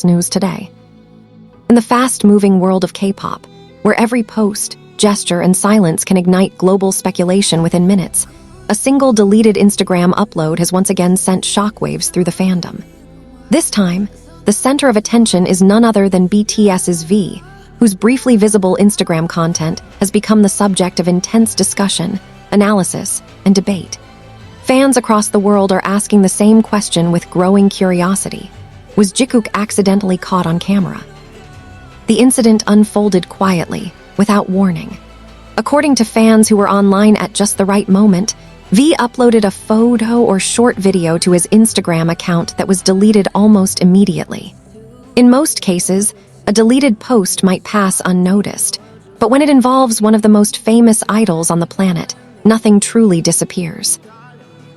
BTS news today. In the fast-moving world of K-pop, where every post, gesture, and silence can ignite global speculation within minutes, a single deleted Instagram upload has once again sent shockwaves through the fandom. This time, the center of attention is none other than BTS's V, whose briefly visible Instagram content has become the subject of intense discussion, analysis, and debate. Fans across the world are asking the same question with growing curiosity. Was Jikook accidentally caught on camera? The incident unfolded quietly, without warning. According to fans who were online at just the right moment, V uploaded a photo or short video to his Instagram account that was deleted almost immediately. In most cases, a deleted post might pass unnoticed, but when it involves one of the most famous idols on the planet, nothing truly disappears.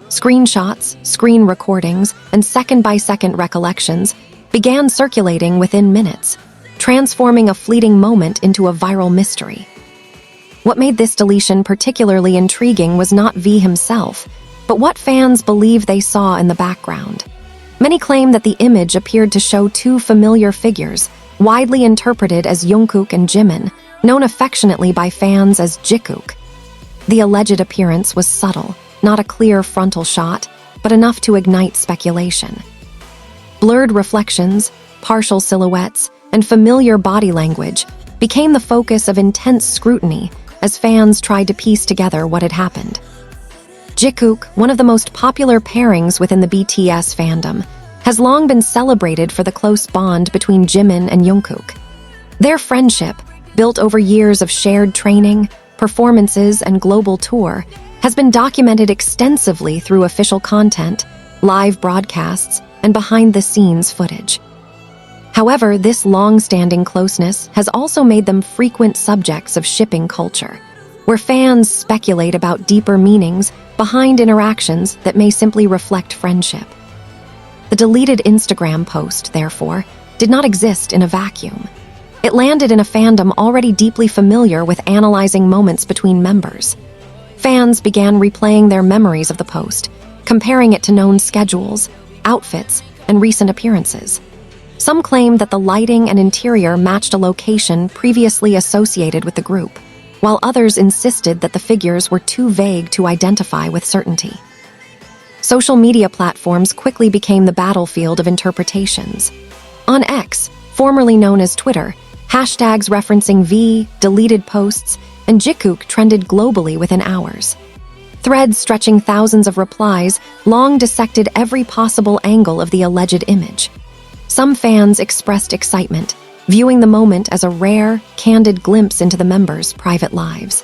Screenshots, screen recordings, and second-by-second recollections began circulating within minutes, transforming a fleeting moment into a viral mystery. What made this deletion particularly intriguing was not V himself, but what fans believe they saw in the background. Many claim that the image appeared to show two familiar figures, widely interpreted as Jikook and Jimin, known affectionately by fans as Jikook. The alleged appearance was subtle, not a clear frontal shot, but enough to ignite speculation. Blurred reflections, partial silhouettes, and familiar body language became the focus of intense scrutiny as fans tried to piece together what had happened. Jikook, one of the most popular pairings within the BTS fandom, has long been celebrated for the close bond between Jimin and Jikook. Their friendship, built over years of shared training, performances, and global tour, has been documented extensively through official content, live broadcasts, and behind-the-scenes footage. However, this long-standing closeness has also made them frequent subjects of shipping culture, where fans speculate about deeper meanings behind interactions that may simply reflect friendship. The deleted Instagram post, therefore, did not exist in a vacuum. It landed in a fandom already deeply familiar with analyzing moments between members. Fans began replaying their memories of the post, comparing it to known schedules, outfits, and recent appearances. Some claimed that the lighting and interior matched a location previously associated with the group, while others insisted that the figures were too vague to identify with certainty. Social media platforms quickly became the battlefield of interpretations. On X, formerly known as Twitter, hashtags referencing V, deleted posts, and Jikook trended globally within hours. Threads stretching thousands of replies long dissected every possible angle of the alleged image. Some fans expressed excitement, viewing the moment as a rare, candid glimpse into the members' private lives.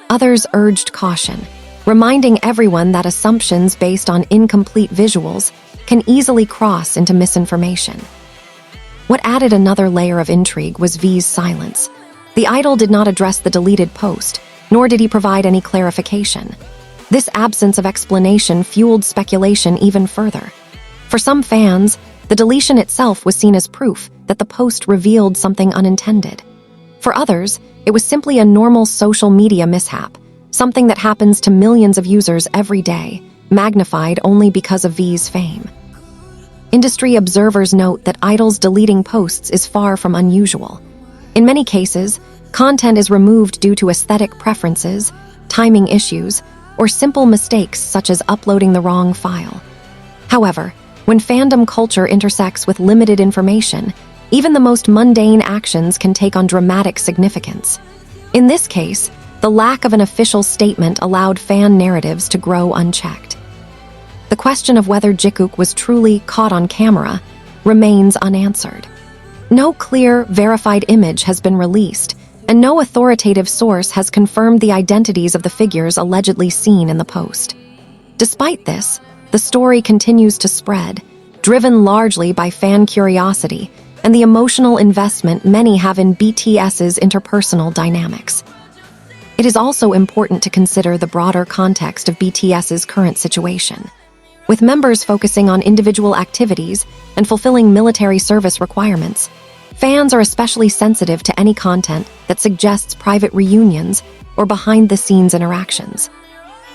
Others urged caution, reminding everyone that assumptions based on incomplete visuals can easily cross into misinformation. What added another layer of intrigue was V's silence. The idol did not address the deleted post, nor did he provide any clarification. This absence of explanation fueled speculation even further. For some fans, the deletion itself was seen as proof that the post revealed something unintended. For others, it was simply a normal social media mishap, something that happens to millions of users every day, magnified only because of V's fame. Industry observers note that idols deleting posts is far from unusual. In many cases, content is removed due to aesthetic preferences, timing issues, or simple mistakes such as uploading the wrong file. However, when fandom culture intersects with limited information, even the most mundane actions can take on dramatic significance. In this case, the lack of an official statement allowed fan narratives to grow unchecked. The question of whether Jikook was truly caught on camera remains unanswered. No clear, verified image has been released, and no authoritative source has confirmed the identities of the figures allegedly seen in the post. Despite this, the story continues to spread, driven largely by fan curiosity and the emotional investment many have in BTS's interpersonal dynamics. It is also important to consider the broader context of BTS's current situation. With members focusing on individual activities and fulfilling military service requirements, fans are especially sensitive to any content that suggests private reunions or behind-the-scenes interactions.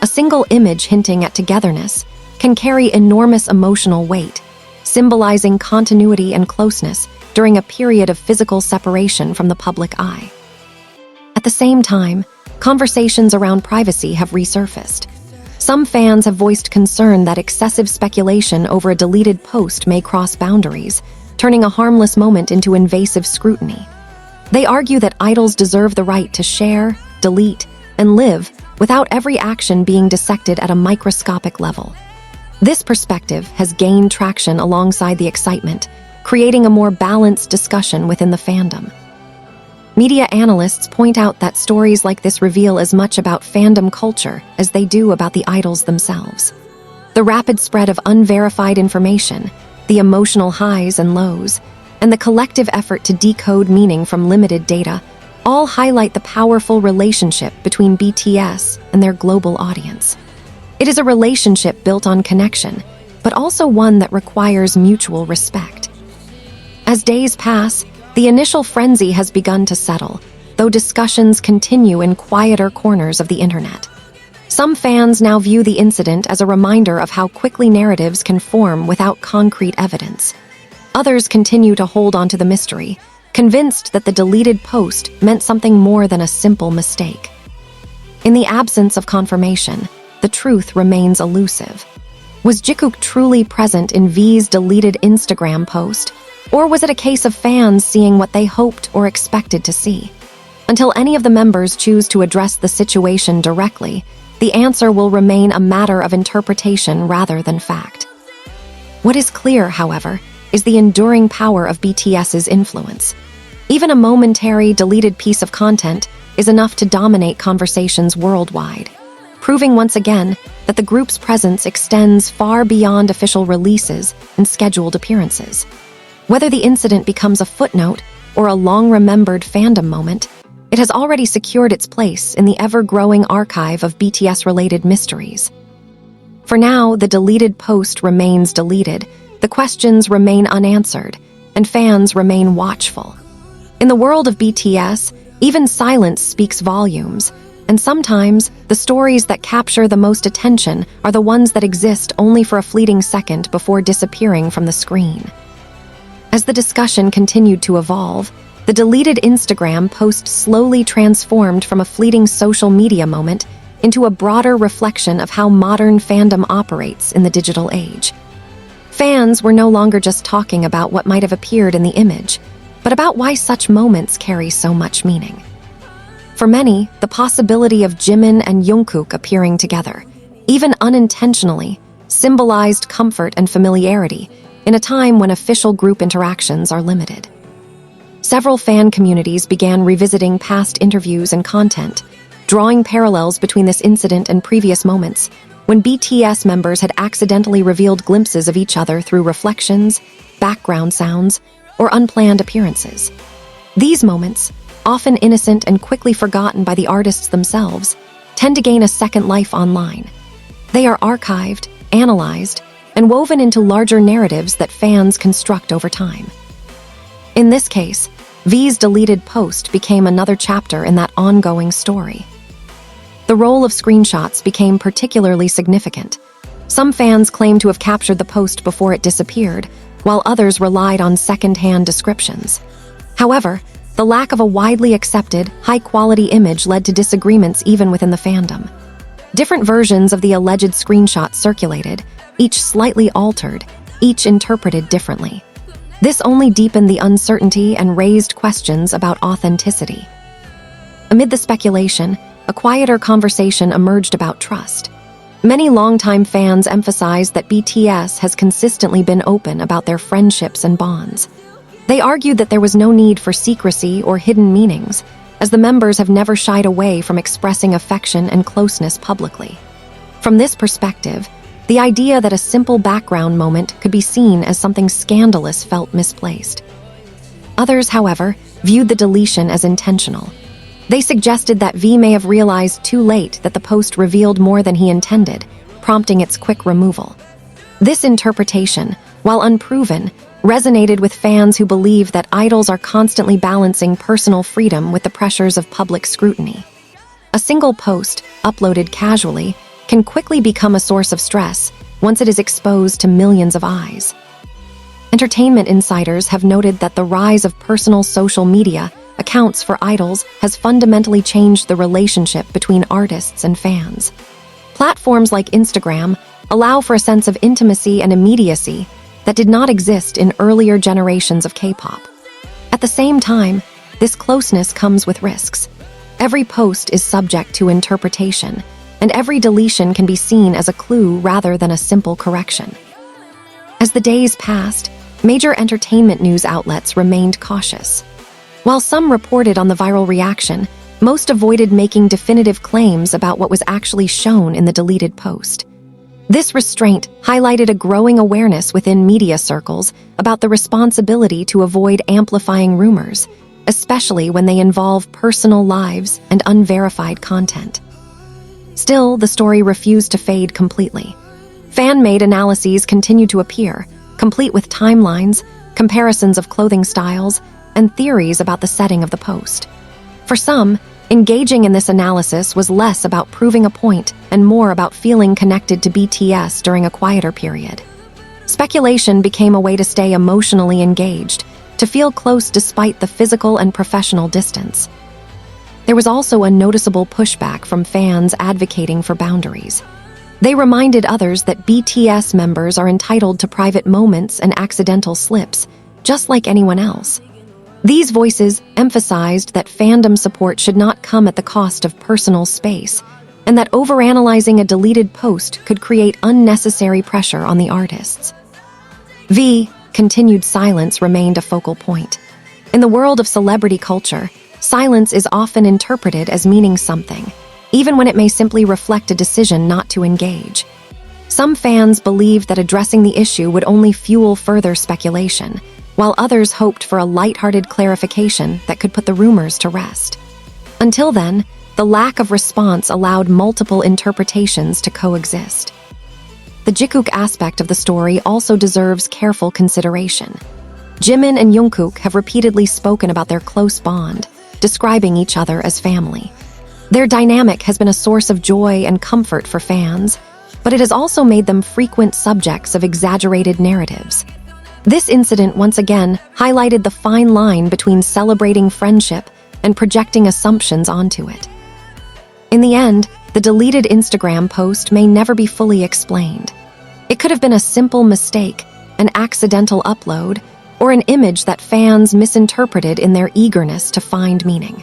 A single image hinting at togetherness can carry enormous emotional weight, symbolizing continuity and closeness during a period of physical separation from the public eye. At the same time, conversations around privacy have resurfaced. Some fans have voiced concern that excessive speculation over a deleted post may cross boundaries, turning a harmless moment into invasive scrutiny. They argue that idols deserve the right to share, delete, and live without every action being dissected at a microscopic level. This perspective has gained traction alongside the excitement, creating a more balanced discussion within the fandom. Media analysts point out that stories like this reveal as much about fandom culture as they do about the idols themselves. The rapid spread of unverified information, the emotional highs and lows, and the collective effort to decode meaning from limited data all highlight the powerful relationship between BTS and their global audience. It is a relationship built on connection, but also one that requires mutual respect. As days pass, the initial frenzy has begun to settle, though discussions continue in quieter corners of the internet. Some fans now view the incident as a reminder of how quickly narratives can form without concrete evidence. Others continue to hold on to the mystery, convinced that the deleted post meant something more than a simple mistake. In the absence of confirmation, the truth remains elusive. Was Jikook truly present in V's deleted Instagram post, or was it a case of fans seeing what they hoped or expected to see? Until any of the members choose to address the situation directly, the answer will remain a matter of interpretation rather than fact. What is clear, however, is the enduring power of BTS's influence. Even a momentary deleted piece of content is enough to dominate conversations worldwide, proving once again that the group's presence extends far beyond official releases and scheduled appearances. Whether the incident becomes a footnote or a long-remembered fandom moment, it has already secured its place in the ever-growing archive of BTS-related mysteries. For now, the deleted post remains deleted, the questions remain unanswered, and fans remain watchful. In the world of BTS, even silence speaks volumes, and sometimes the stories that capture the most attention are the ones that exist only for a fleeting second before disappearing from the screen. As the discussion continued to evolve, the deleted Instagram post slowly transformed from a fleeting social media moment into a broader reflection of how modern fandom operates in the digital age. Fans were no longer just talking about what might have appeared in the image, but about why such moments carry so much meaning. For many, the possibility of Jimin and Jikook appearing together, even unintentionally, symbolized comfort and familiarity in a time when official group interactions are limited. Several fan communities began revisiting past interviews and content, drawing parallels between this incident and previous moments when BTS members had accidentally revealed glimpses of each other through reflections, background sounds, or unplanned appearances. These moments, often innocent and quickly forgotten by the artists themselves, tend to gain a second life online. They are archived, analyzed, and woven into larger narratives that fans construct over time. In this case, V's deleted post became another chapter in that ongoing story. The role of screenshots became particularly significant. Some fans claim to have captured the post before it disappeared, while others relied on second-hand descriptions. However, the lack of a widely accepted, high-quality image led to disagreements even within the fandom. Different versions of the alleged screenshot circulated, each slightly altered, each interpreted differently. This only deepened the uncertainty and raised questions about authenticity. Amid the speculation, a quieter conversation emerged about trust. Many longtime fans emphasized that BTS has consistently been open about their friendships and bonds. They argued that there was no need for secrecy or hidden meanings, as the members have never shied away from expressing affection and closeness publicly. From this perspective, the idea that a simple background moment could be seen as something scandalous felt misplaced. Others, however, viewed the deletion as intentional. They suggested that V may have realized too late that the post revealed more than he intended, prompting its quick removal. This interpretation, while unproven, resonated with fans who believe that idols are constantly balancing personal freedom with the pressures of public scrutiny. A single post, uploaded casually, can quickly become a source of stress once it is exposed to millions of eyes. Entertainment insiders have noted that the rise of personal social media accounts for idols has fundamentally changed the relationship between artists and fans. Platforms like Instagram allow for a sense of intimacy and immediacy that did not exist in earlier generations of K-pop. At the same time, this closeness comes with risks. Every post is subject to interpretation, and every deletion can be seen as a clue rather than a simple correction. As the days passed, major entertainment news outlets remained cautious. While some reported on the viral reaction, most avoided making definitive claims about what was actually shown in the deleted post. This restraint highlighted a growing awareness within media circles about the responsibility to avoid amplifying rumors, especially when they involve personal lives and unverified content. Still, the story refused to fade completely. Fan-made analyses continued to appear, complete with timelines, comparisons of clothing styles, and theories about the setting of the post. For some, engaging in this analysis was less about proving a point and more about feeling connected to BTS during a quieter period. Speculation became a way to stay emotionally engaged, to feel close despite the physical and professional distance. There was also a noticeable pushback from fans advocating for boundaries. They reminded others that BTS members are entitled to private moments and accidental slips, just like anyone else. These voices emphasized that fandom support should not come at the cost of personal space, and that overanalyzing a deleted post could create unnecessary pressure on the artists. Continued silence remained a focal point. In the world of celebrity culture, silence is often interpreted as meaning something, even when it may simply reflect a decision not to engage. Some fans believed that addressing the issue would only fuel further speculation, while others hoped for a lighthearted clarification that could put the rumors to rest. Until then, the lack of response allowed multiple interpretations to coexist. The Jikook aspect of the story also deserves careful consideration. Jimin and Jikook have repeatedly spoken about their close bond, describing each other as family. Their dynamic has been a source of joy and comfort for fans, but it has also made them frequent subjects of exaggerated narratives. This incident once again highlighted the fine line between celebrating friendship and projecting assumptions onto it. In the end, the deleted Instagram post may never be fully explained. It could have been a simple mistake, an accidental upload, or an image that fans misinterpreted in their eagerness to find meaning.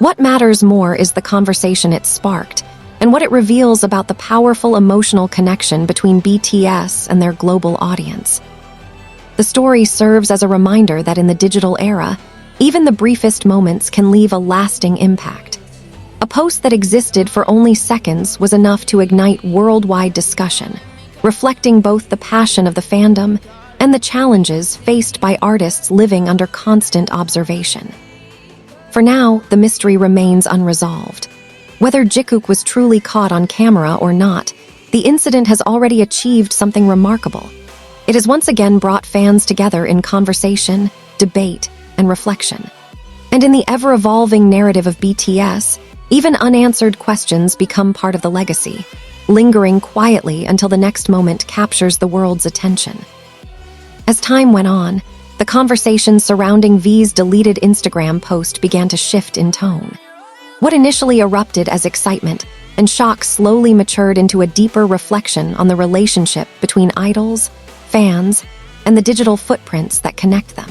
What matters more is the conversation it sparked and what it reveals about the powerful emotional connection between BTS and their global audience. The story serves as a reminder that in the digital era, even the briefest moments can leave a lasting impact. A post that existed for only seconds was enough to ignite worldwide discussion, reflecting both the passion of the fandom and the challenges faced by artists living under constant observation. For now, the mystery remains unresolved. Whether Jikook was truly caught on camera or not, the incident has already achieved something remarkable. It has once again brought fans together in conversation, debate, and reflection. And in the ever-evolving narrative of BTS, even unanswered questions become part of the legacy, lingering quietly until the next moment captures the world's attention. As time went on, the conversation surrounding V's deleted Instagram post began to shift in tone. What initially erupted as excitement and shock slowly matured into a deeper reflection on the relationship between idols, fans, and the digital footprints that connect them.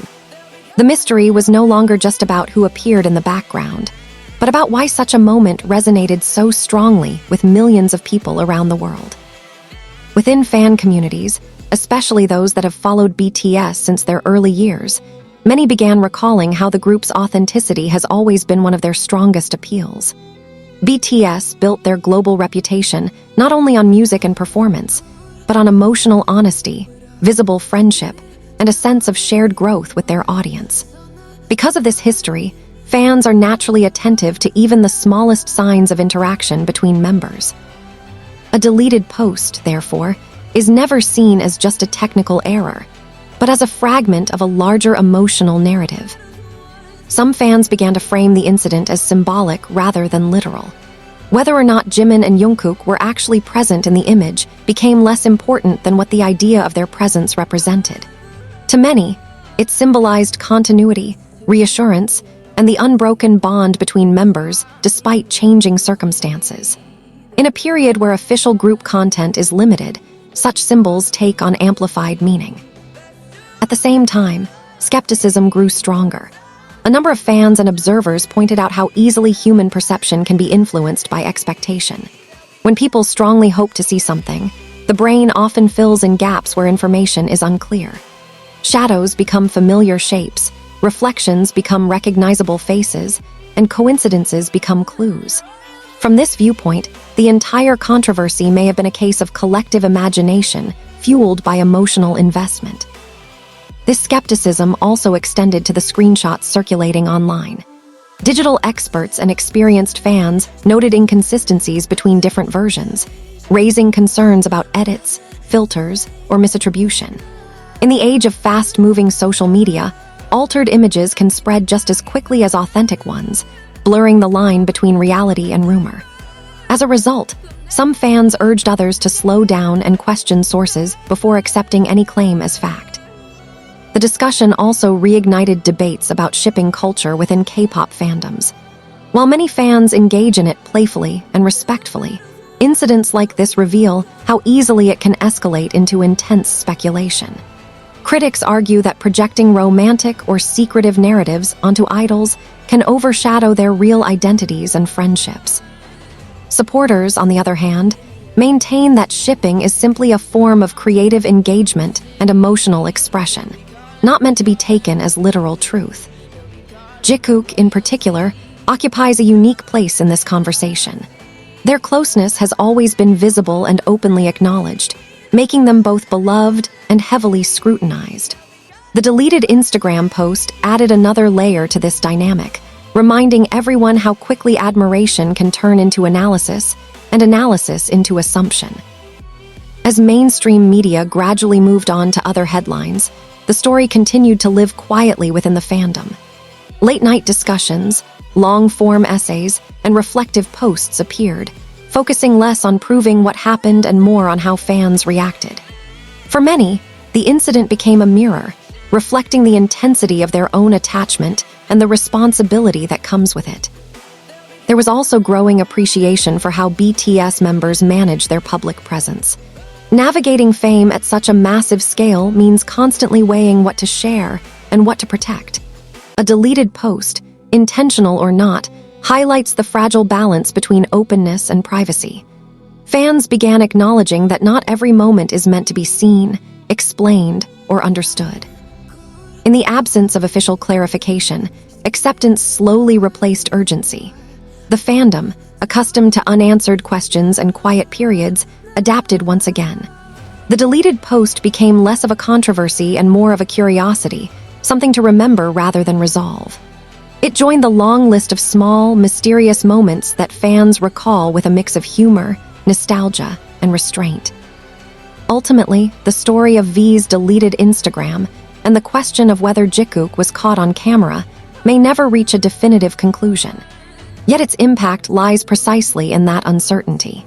The mystery was no longer just about who appeared in the background, but about why such a moment resonated so strongly with millions of people around the world. Within fan communities, especially those that have followed BTS since their early years, many began recalling how the group's authenticity has always been one of their strongest appeals. BTS built their global reputation not only on music and performance, but on emotional honesty, visible friendship, and a sense of shared growth with their audience. Because of this history, fans are naturally attentive to even the smallest signs of interaction between members. A deleted post, therefore, is never seen as just a technical error, but as a fragment of a larger emotional narrative. Some fans began to frame the incident as symbolic rather than literal. Whether or not Jimin and Jikook were actually present in the image became less important than what the idea of their presence represented. To many, it symbolized continuity, reassurance, and the unbroken bond between members despite changing circumstances. In a period where official group content is limited, such symbols take on amplified meaning. At the same time, skepticism grew stronger. A number of fans and observers pointed out how easily human perception can be influenced by expectation. When people strongly hope to see something, the brain often fills in gaps where information is unclear. Shadows become familiar shapes, reflections become recognizable faces, and coincidences become clues. From this viewpoint, the entire controversy may have been a case of collective imagination fueled by emotional investment. This skepticism also extended to the screenshots circulating online. Digital experts and experienced fans noted inconsistencies between different versions, raising concerns about edits, filters, or misattribution. In the age of fast-moving social media, altered images can spread just as quickly as authentic ones, blurring the line between reality and rumor. As a result, some fans urged others to slow down and question sources before accepting any claim as fact. The discussion also reignited debates about shipping culture within K-pop fandoms. While many fans engage in it playfully and respectfully, incidents like this reveal how easily it can escalate into intense speculation. Critics argue that projecting romantic or secretive narratives onto idols can overshadow their real identities and friendships. Supporters, on the other hand, maintain that shipping is simply a form of creative engagement and emotional expression, not meant to be taken as literal truth. Jikook, in particular, occupies a unique place in this conversation. Their closeness has always been visible and openly acknowledged, making them both beloved and heavily scrutinized. The deleted Instagram post added another layer to this dynamic, reminding everyone how quickly admiration can turn into analysis and analysis into assumption. As mainstream media gradually moved on to other headlines, the story continued to live quietly within the fandom. Late-night discussions, long-form essays, and reflective posts appeared, focusing less on proving what happened and more on how fans reacted. For many, the incident became a mirror, reflecting the intensity of their own attachment and the responsibility that comes with it. There was also growing appreciation for how BTS members manage their public presence. Navigating fame at such a massive scale means constantly weighing what to share and what to protect. A deleted post, intentional or not, highlights the fragile balance between openness and privacy. Fans began acknowledging that not every moment is meant to be seen, explained, or understood. In the absence of official clarification, acceptance slowly replaced urgency. The fandom, accustomed to unanswered questions and quiet periods, adapted once again. The deleted post became less of a controversy and more of a curiosity, something to remember rather than resolve. It joined the long list of small, mysterious moments that fans recall with a mix of humor, nostalgia, and restraint. Ultimately, the story of V's deleted Instagram and the question of whether Jikook was caught on camera may never reach a definitive conclusion. Yet its impact lies precisely in that uncertainty.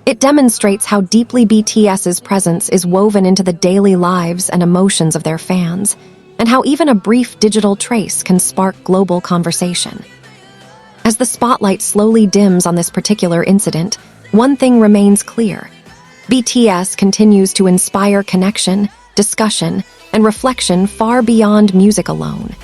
It demonstrates how deeply BTS's presence is woven into the daily lives and emotions of their fans, and how even a brief digital trace can spark global conversation. As the spotlight slowly dims on this particular incident, one thing remains clear. BTS continues to inspire connection, discussion, and reflection far beyond music alone.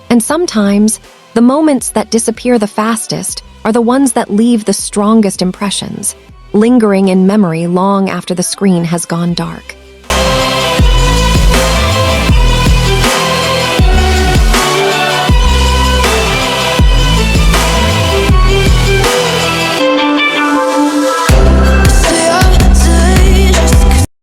And sometimes, the moments that disappear the fastest are the ones that leave the strongest impressions, lingering in memory long after the screen has gone dark.